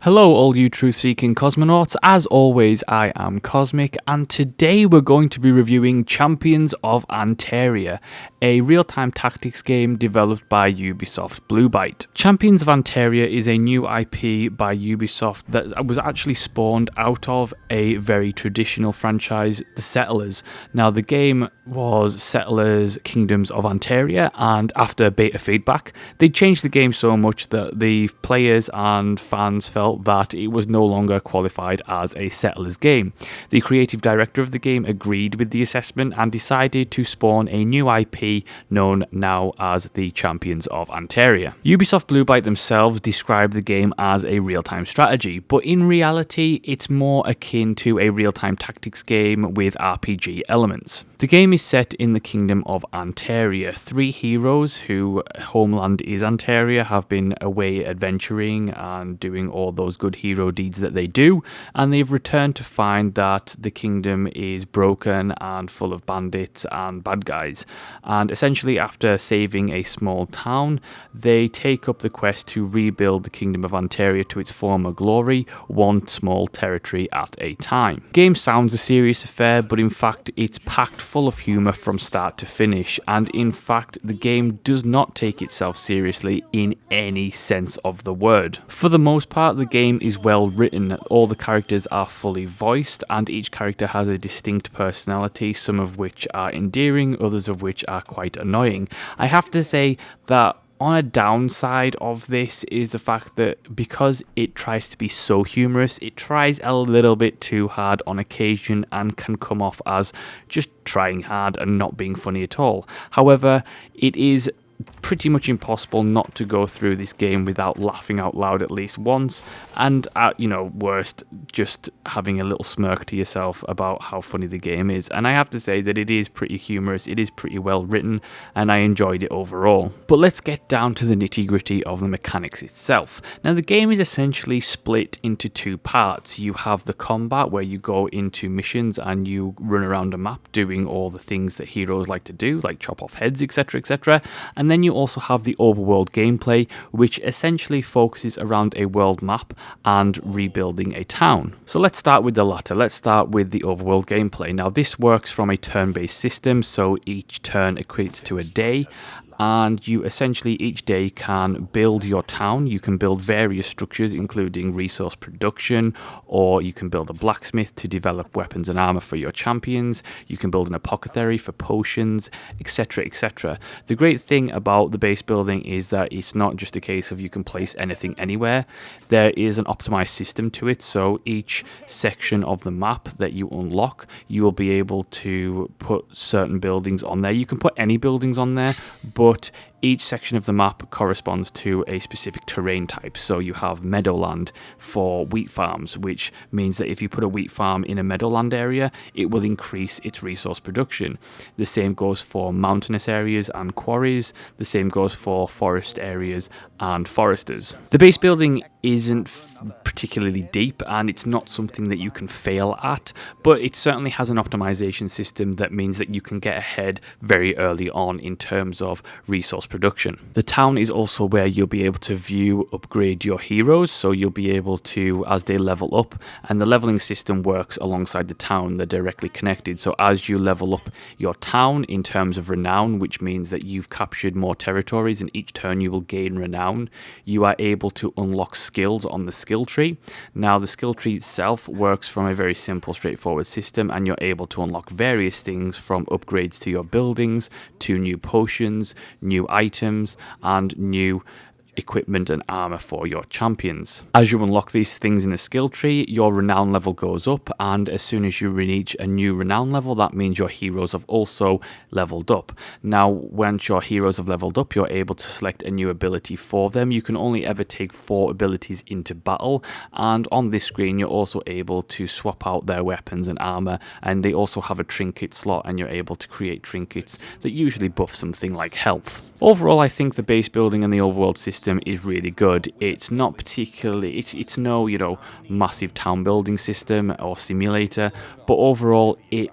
Hello all you truth-seeking cosmonauts, as always I am Cosmic, and today we're going to be reviewing Champions of Anteria, a real-time tactics game developed by Ubisoft Blue Byte. Champions of Anteria is a new IP by Ubisoft that was actually spawned out of a very traditional franchise, The Settlers. Now the game was Settlers Kingdoms of Anteria, and after beta feedback they changed the game so much that the players and fans felt that it was no longer qualified as a Settlers game. The creative director of the game agreed with the assessment and decided to spawn a new IP known now as the Champions of Anteria. Ubisoft Blue Byte themselves described the game as a real-time strategy, but in reality it's more akin to a real-time tactics game with RPG elements. The game is set in the Kingdom of Anteria. Three heroes whose homeland is Anteria have been away adventuring and doing all those good hero deeds that they do, and they've returned to find that the kingdom is broken and full of bandits and bad guys. And essentially, after saving a small town, they take up the quest to rebuild the Kingdom of Anteria to its former glory, one small territory at a time. The game sounds a serious affair, but in fact it's packed full of humour from start to finish, and in fact the game does not take itself seriously in any sense of the word. For the most part, the game is well written. All the characters are fully voiced and each character has a distinct personality, some of which are endearing, others of which are quite annoying. I have to say that on a downside of this is the fact that because it tries to be so humorous, it tries a little bit too hard on occasion and can come off as just trying hard and not being funny at all. However, it is pretty much impossible not to go through this game without laughing out loud at least once, and at worst just having a little smirk to yourself about how funny the game is. And I have to say that it is pretty humorous, it is pretty well written, and I enjoyed it overall. But let's get down to the nitty-gritty of the mechanics itself. Now the game is essentially split into two parts. You have the combat, where you go into missions and you run around a map doing all the things that heroes like to do, like chop off heads, etc, etc. And then you also have the overworld gameplay, which essentially focuses around a world map and rebuilding a town. So let's start with the latter. Let's start with the overworld gameplay. Now this works from a turn-based system, so each turn equates to a day, and you essentially each day can build your town. You can build various structures including resource production, or you can build a blacksmith to develop weapons and armor for your champions. You can build an apothecary for potions, etc, etc. The great thing about the base building is that it's not just a case of you can place anything anywhere. There is an optimized system to it, so each section of the map that you unlock, you will be able to put certain buildings on there. You can put any buildings on there, but each section of the map corresponds to a specific terrain type. So you have meadowland for wheat farms, which means that if you put a wheat farm in a meadowland area, it will increase its resource production. The same goes for mountainous areas and quarries. The same goes for forest areas and foresters. The base building isn't particularly deep, and it's not something that you can fail at, but it certainly has an optimization system that means that you can get ahead very early on in terms of resource production. The town is also where you'll be able to view, upgrade your heroes, so you'll be able to, as they level up, and the leveling system works alongside the town, they're directly connected. So as you level up your town in terms of renown, which means that you've captured more territories and each turn you will gain renown, you are able to unlock skills on the skill tree. Now the skill tree itself works from a very simple, straightforward system, and you're able to unlock various things from upgrades to your buildings, to new potions, new items, and new equipment and armor for your champions. As you unlock these things in the skill tree, your renown level goes up, and as soon as you reach a new renown level, that means your heroes have also leveled up. Now once your heroes have leveled up, you're able to select a new ability for them. You can only ever take 4 abilities into battle, and on this screen you're also able to swap out their weapons and armor, and they also have a trinket slot, and you're able to create trinkets that usually buff something like health. Overall, I think the base building and the overworld system is really good. It's not particularly, it's no, massive town building system or simulator, but overall it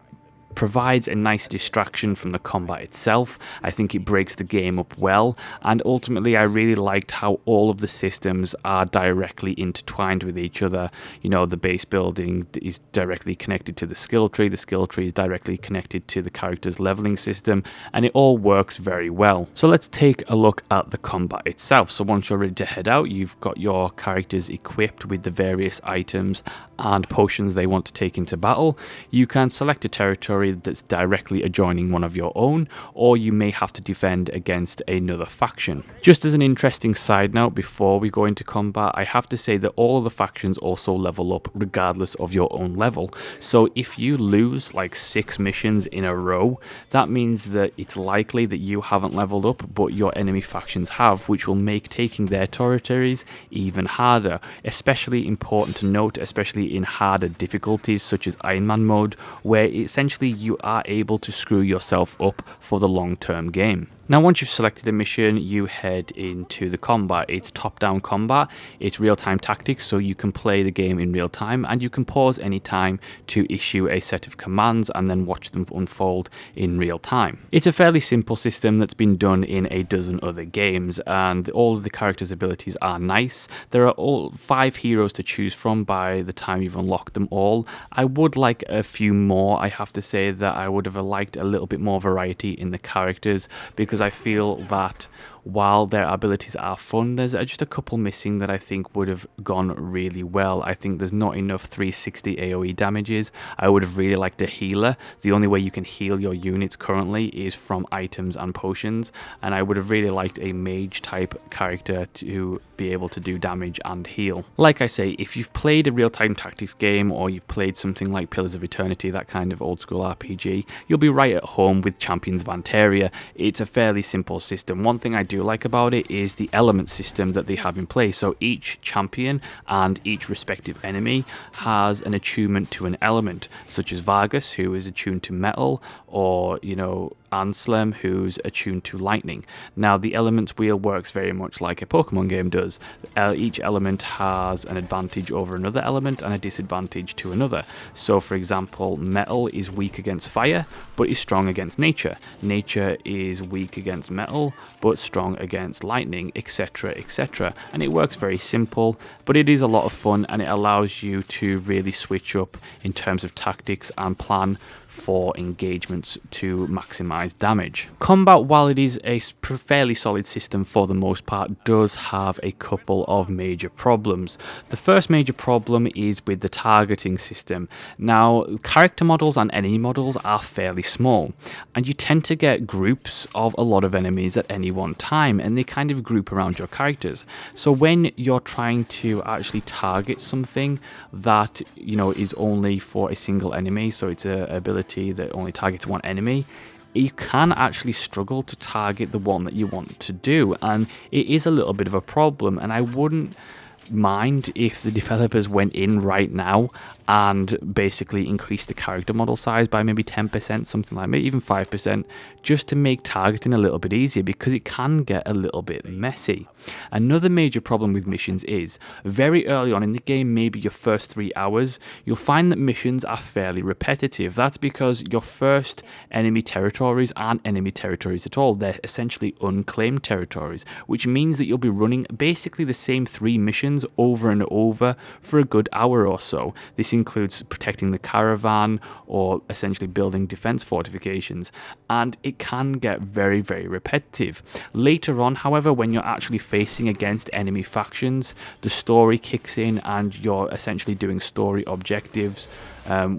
provides a nice distraction from the combat itself. I think it breaks the game up well, and ultimately I really liked how all of the systems are directly intertwined with each other. You know, the base building is directly connected to the skill tree is directly connected to the character's leveling system, and it all works very well. So let's take a look at the combat itself. So once you're ready to head out, you've got your characters equipped with the various items and potions they want to take into battle. You can select a territory that's directly adjoining one of your own, or you may have to defend against another faction. Just as an interesting side note before we go into combat, I have to say that all of the factions also level up regardless of your own level. So if you lose like 6 missions in a row, that means that it's likely that you haven't leveled up, but your enemy factions have, which will make taking their territories even harder. Especially important to note, especially in harder difficulties such as Iron Man mode, where essentially you are able to screw yourself up for the long-term game. Now, once you've selected a mission, you head into the combat. It's top-down combat, it's real-time tactics, so you can play the game in real time, and you can pause any time to issue a set of commands and then watch them unfold in real time. It's a fairly simple system that's been done in a dozen other games, and all of the characters' abilities are nice. There are all 5 heroes to choose from by the time you've unlocked them all. I would like a few more. I have to say that I would have liked a little bit more variety in the characters, because I feel that while their abilities are fun, there's just a couple missing that I think would have gone really well. I think there's not enough 360 AoE damages. I would have really liked a healer. The only way you can heal your units currently is from items and potions, and I would have really liked a mage type character to be able to do damage and heal. Like I say, if you've played a real-time tactics game, or you've played something like Pillars of Eternity, that kind of old school RPG, you'll be right at home with Champions of Anteria. It's a fairly simple system. One thing I do like about it is the element system that they have in place. So each champion and each respective enemy has an attunement to an element, such as Vargas, who is attuned to metal, or, you know, Anslem, who's attuned to lightning. Now, the elements wheel works very much like a Pokemon game does. Each element has an advantage over another element and a disadvantage to another. So, for example, metal is weak against fire, but is strong against nature. Nature is weak against metal, but strong against lightning, etc., etc. And it works very simple, but it is a lot of fun, and it allows you to really switch up in terms of tactics and plan for engagements to maximize damage. Combat, while it is a fairly solid system for the most part, does have a couple of major problems. The first major problem is with the targeting system. Now, character models and enemy models are fairly small, and you tend to get groups of a lot of enemies at any one time, and they kind of group around your characters. So when you're trying to actually target something that, you know, is only for a single enemy, so it's an ability that only targets one enemy, you can actually struggle to target the one that you want to do, and it is a little bit of a problem. And I wouldn't mind if the developers went in right now and basically increase the character model size by maybe 10%, something like maybe even 5%, just to make targeting a little bit easier, because it can get a little bit messy. Another major problem with missions is, very early on in the game, maybe your first 3 hours, you'll find that missions are fairly repetitive. That's because your first enemy territories aren't enemy territories at all. They're essentially unclaimed territories, which means that you'll be running basically the same 3 missions over and over for a good hour or so. This includes protecting the caravan, or essentially building defense fortifications, and it can get very, very repetitive. Later on, however, when you're actually facing against enemy factions, the story kicks in, and you're essentially doing story objectives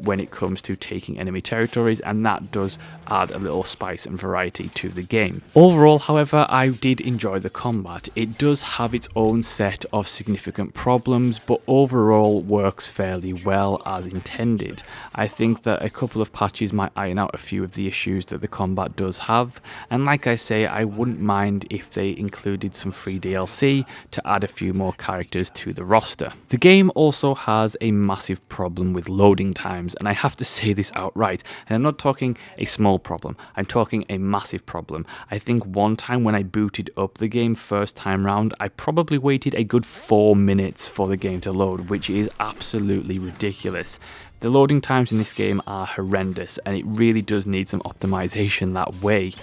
when it comes to taking enemy territories, and that does add a little spice and variety to the game. Overall, however, I did enjoy the combat. It does have its own set of significant problems, but overall works fairly well as intended. I think that a couple of patches might iron out a few of the issues that the combat does have, and like I say, I wouldn't mind if they included some free DLC to add a few more characters to the roster. The game also has a massive problem with loading times, and I have to say this outright, and I'm not talking a small problem, I'm talking a massive problem. I think one time when I booted up the game first time round, I probably waited a good 4 minutes for the game to load, which is absolutely ridiculous. The loading times in this game are horrendous, and it really does need some optimization that way.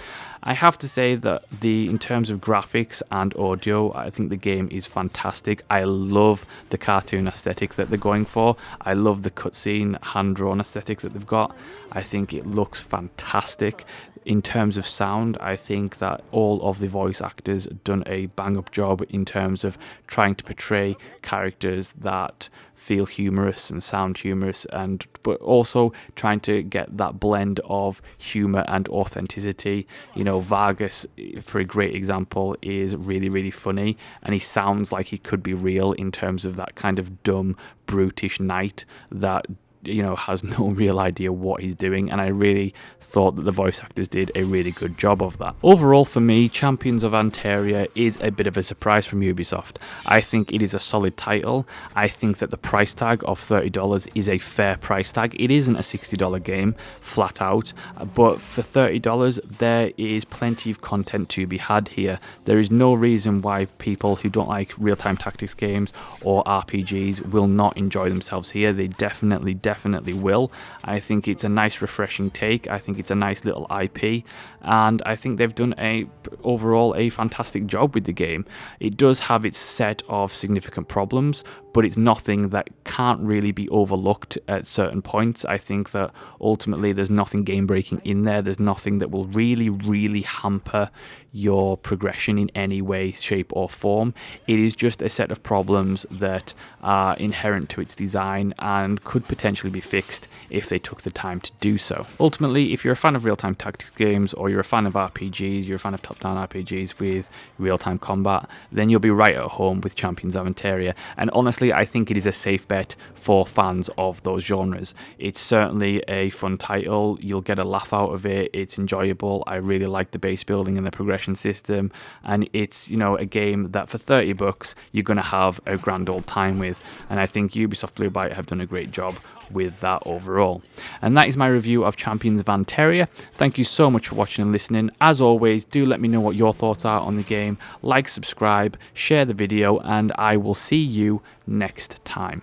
I have to say that in terms of graphics and audio, I think the game is fantastic. I love the cartoon aesthetic that they're going for. I love the cutscene hand-drawn aesthetic that they've got. I think it looks fantastic. In terms of sound, I think that all of the voice actors have done a bang-up job in terms of trying to portray characters that feel humorous and sound humorous, but also trying to get that blend of humor and authenticity. You know, Vargas, for a great example, is really, really funny, and he sounds like he could be real in terms of that kind of dumb, brutish knight that, you know, has no real idea what he's doing, and I really thought that the voice actors did a really good job of that. Overall, for me, Champions of Anteria is a bit of a surprise from Ubisoft. I think it is a solid title. I think that the price tag of $30 is a fair price tag. It isn't a $60 game, flat out, but for $30, there is plenty of content to be had here. There is no reason why people who don't like real-time tactics games or RPGs will not enjoy themselves here. They definitely will. I think it's a nice refreshing take. I think it's a nice little IP, and I think they've done overall a fantastic job with the game. It does have its set of significant problems, but it's nothing that can't really be overlooked at certain points. I think that ultimately there's nothing game breaking in there. There's nothing that will really hamper your progression in any way, shape or form. It is just a set of problems that are inherent to its design and could potentially be fixed if they took the time to do so. Ultimately, if you're a fan of real-time tactics games, or you're a fan of RPGs, you're a fan of top-down RPGs with real-time combat, then you'll be right at home with Champions of Anteria. And honestly, I think it is a safe bet for fans of those genres. It's certainly a fun title. You'll get a laugh out of it. It's enjoyable. I really like the base building and the progression system, and it's, you know, a game that for $30 you're going to have a grand old time with, and I think Ubisoft Blue Byte have done a great job with that overall. And that is my review of Champions of Anteria. Thank you so much for watching and listening. As always, do let me know what your thoughts are on the game. Like, subscribe, share the video, and I will see you next time.